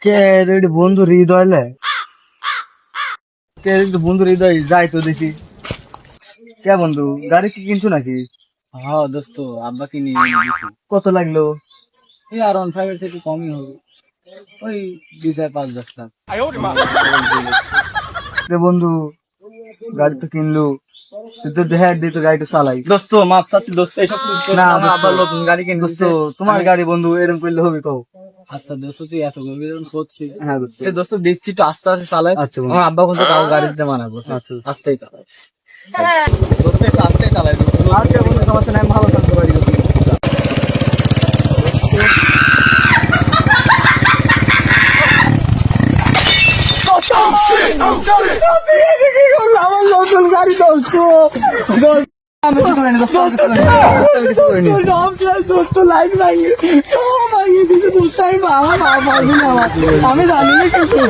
কে রে বন্ধু হৃদয় লে কে রে বন্ধু হৃদয় যাই তো দেখি কে বন্ধু গাড়ি কি কিনছো নাকি? হ্যাঁ দোস্ত, আব্বা কিনে কত লাগলো? এই আর 1.5 এর থেকে কমই হবে, ওই 2-4-5-10 লাখ। রে বন্ধু গাড়ি তো কিনলু, তুই তো দেখা দিই তো গাড়িটা চালাই। দোস্ত মাপ চাচ্ছি দোস্ত, এইসব না আমার আব্বার নতুন গাড়ি কিনে দোস্ত, তোমার গাড়ি বন্ধু এরকম করলে হবে কও? আচ্ছা দোস্ত, তুই এত গভীর করছিস। হ্যাঁ দোস্ত। এই দোস্ত দিচ্ছি, তো আস্তে আস্তে চালাই। আচ্ছা বন্ধু। আমার আব্বা কিন্তু কাউ গাড়ি দিতে মানা করছে, আচ্ছা। আস্তেই চালাই। দোস্ত একটু আস্তেই চালাই দোস্ত। আচ্ছা বন্ধু, সমস্যা নাই, আমি ভালো থাকতে পারি। আমার নতুন গাড়ি দোস্ত, আমি কিছু করিনি দোস্ত, আমি কিছু করিনি। আমি জানি না কিছু।